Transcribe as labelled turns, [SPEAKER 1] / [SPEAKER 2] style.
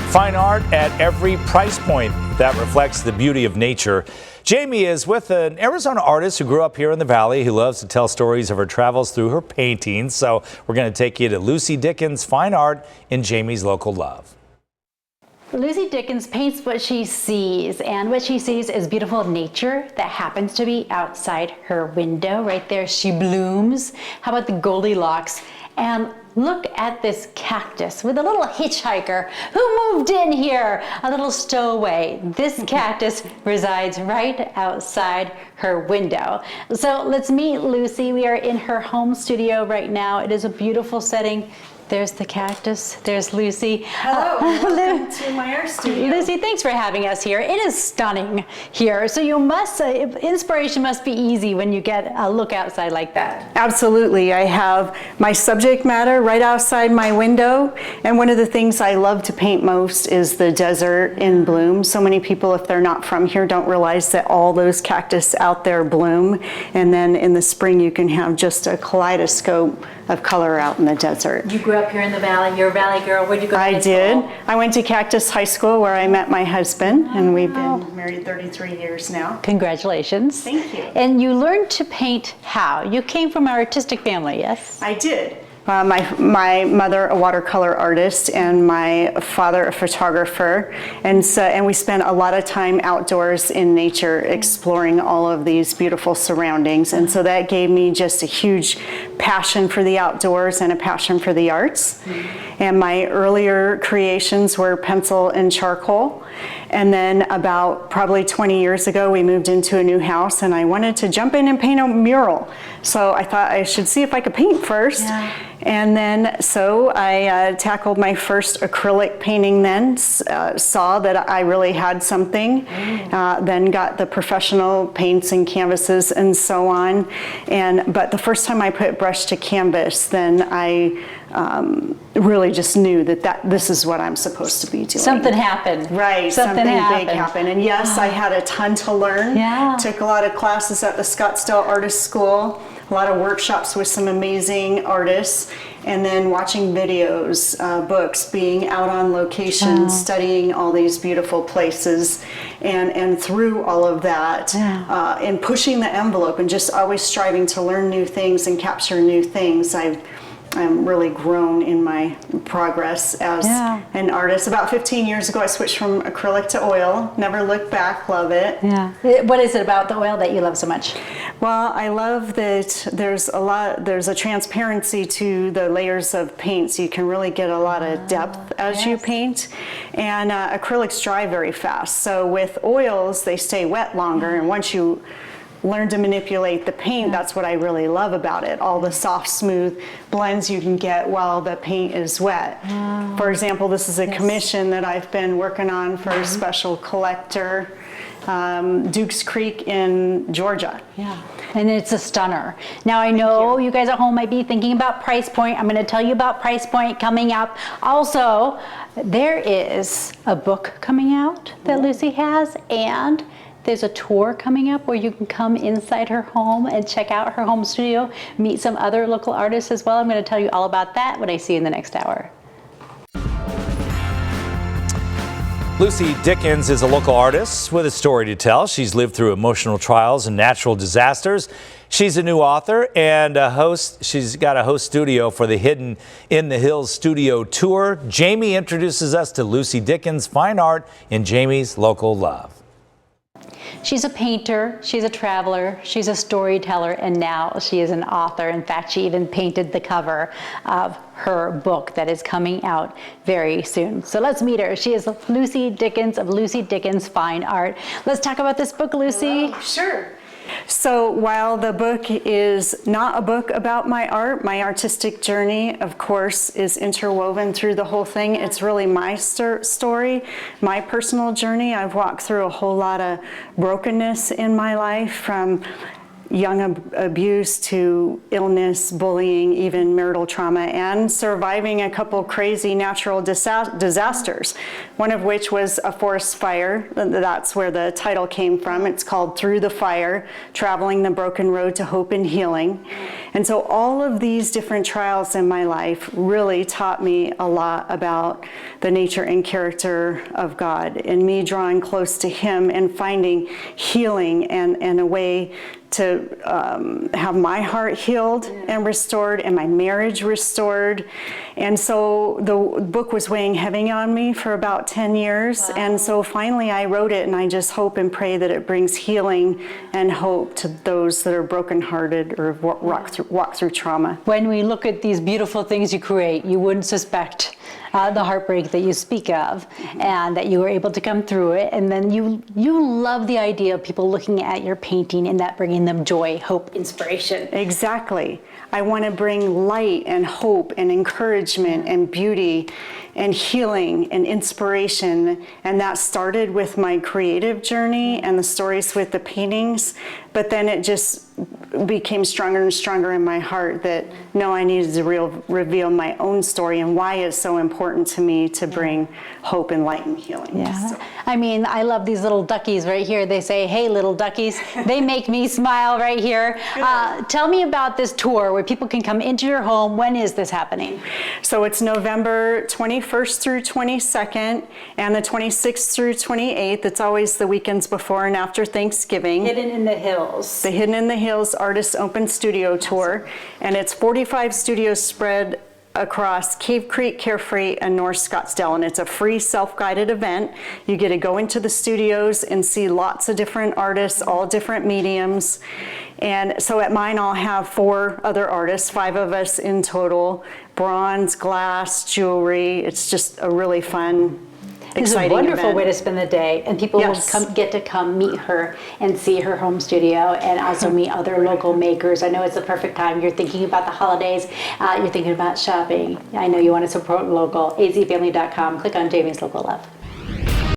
[SPEAKER 1] Fine art at every price point that reflects the beauty of nature. Jaime is with an Arizona artist who grew up here in the Valley who loves to tell stories of her travels through her paintings. So we're going to take you to Lucy Dickens' Fine Art in Jaime's Local Love.
[SPEAKER 2] Lucy Dickens paints what she sees, and what she sees is beautiful nature that happens to be outside her window. Right there, she blooms. How about the Goldilocks? And look at this cactus with a little hitchhiker who moved in here, a little stowaway. This cactus resides right outside her window. So let's meet Lucy. We are in her home studio right now. It is a beautiful setting. There's the cactus. There's Lucy.
[SPEAKER 3] Hello, welcome to my art studio.
[SPEAKER 2] Lucy, thanks for having us here. It is stunning here. So you must, inspiration must be easy when you get a look outside like that.
[SPEAKER 3] Absolutely. I have my subject matter right outside my window. And one of the things I love to paint most is the desert in bloom. So many people, if they're not from here, don't realize that all those cactus out there bloom. And then in the spring, you can have just a kaleidoscope of color out in the desert.
[SPEAKER 2] You grew up here in the Valley. You're a Valley girl. Where'd you go to high school?
[SPEAKER 3] I did. I went to Cactus High School where I met my husband, and we've been married 33 years now.
[SPEAKER 2] Congratulations.
[SPEAKER 3] Thank you.
[SPEAKER 2] And you learned to paint how? You came from an artistic family, yes?
[SPEAKER 3] I did. My mother, a watercolor artist, and my father, a photographer, and we spent a lot of time outdoors in nature exploring all of these beautiful surroundings, and so that gave me just a huge passion for the outdoors and a passion for the arts. And my earlier creations were pencil and charcoal. And then about probably 20 years ago, we moved into a new house and I wanted to jump in and paint a mural. So I thought I should see if I could paint first. Yeah. And then so I tackled my first acrylic painting then, saw that I really had something, then got the professional paints and canvases and so on. But the first time I put brush to canvas, then I really just knew that this is what I'm supposed to be doing.
[SPEAKER 2] Something happened.
[SPEAKER 3] Right, something big happened. And yes, I had a ton to learn. Yeah. Took a lot of classes at the Scottsdale Artist School, a lot of workshops with some amazing artists, and then watching videos, books, being out on location, studying all these beautiful places, and through all of that, and pushing the envelope and just always striving to learn new things and capture new things. I'm really grown in my progress as an artist. About 15 years ago, I switched from acrylic to oil. Never looked back, love it.
[SPEAKER 2] Yeah. What is it about the oil that you love so much?
[SPEAKER 3] Well, I love that there's a transparency to the layers of paint, so you can really get a lot of depth as you paint. And acrylics dry very fast. So with oils, they stay wet longer, and once you learn to manipulate the paint, that's what I really love about it. All the soft, smooth blends you can get while the paint is wet. For example, this is a commission that I've been working on for a special collector, Dukes Creek in Georgia.
[SPEAKER 2] Yeah. And it's a stunner. Now I know you guys at home might be thinking about price point. I'm going to tell you about price point coming up. Also, there is a book coming out that Lucy has, and there's a tour coming up where you can come inside her home and check out her home studio, meet some other local artists as well. I'm going to tell you all about that when I see you in the next hour.
[SPEAKER 1] Lucy Dickens is a local artist with a story to tell. She's lived through emotional trials and natural disasters. She's a new author and a host. She's got a host studio for the Hidden in the Hills studio tour. Jaime introduces us to Lucy Dickens' Fine Art in Jaime's Local Love.
[SPEAKER 2] She's a painter, she's a traveler, she's a storyteller, and now she is an author. In fact, she even painted the cover of her book that is coming out very soon. So let's meet her. She is Lucy Dickens of Lucy Dickens Fine Art. Let's talk about this book, Lucy.
[SPEAKER 3] Hello. Sure. So while the book is not a book about my art, my artistic journey, of course, is interwoven through the whole thing. It's really my story, my personal journey. I've walked through a whole lot of brokenness in my life, from young abuse to illness, bullying, even marital trauma, and surviving a couple crazy natural disasters, one of which was a forest fire. That's where the title came from. It's called Through the Fire, Traveling the Broken Road to Hope and Healing. And so all of these different trials in my life really taught me a lot about the nature and character of God, and me drawing close to Him and finding healing and a way to have my heart healed and restored, and my marriage restored. And so the book was weighing heavy on me for about 10 years. Wow. And so finally I wrote it, and I just hope and pray that it brings healing and hope to those that are brokenhearted or walk through trauma.
[SPEAKER 2] When we look at these beautiful things you create, you wouldn't suspect the heartbreak that you speak of, and that you were able to come through it. And then you love the idea of people looking at your painting and that bringing them joy, hope, inspiration.
[SPEAKER 3] Exactly. I want to bring light and hope and encouragement and beauty and healing and inspiration. And that started with my creative journey and the stories with the paintings. But then it just became stronger and stronger in my heart that no, I needed to reveal my own story and why it's so important to me to bring hope and light and healing.
[SPEAKER 2] Yeah. So. I mean, I love these little duckies right here. They say, hey, little duckies. They make me smile right here. Tell me about this tour where people can come into your home. When is this happening?
[SPEAKER 3] So it's November 21st through 22nd and the 26th through 28th. It's always the weekends before and after Thanksgiving.
[SPEAKER 2] Hidden in the Hills.
[SPEAKER 3] The Hidden in the Hills Artist Open Studio Tour. And it's 45 studios spread across Cave Creek, Carefree, and North Scottsdale. And it's a free self-guided event. You get to go into the studios and see lots of different artists, all different mediums. And so at mine, I'll have 4 other artists, 5 of us in total, bronze, glass, jewelry. It's just a really fun,
[SPEAKER 2] it's a wonderful way to spend the day, and people will get to come meet her and see her home studio, and also meet other local makers. I know it's the perfect time. You're thinking about the holidays. You're thinking about shopping. I know you want to support local. azfamily.com. Click on Jaime's Local Love.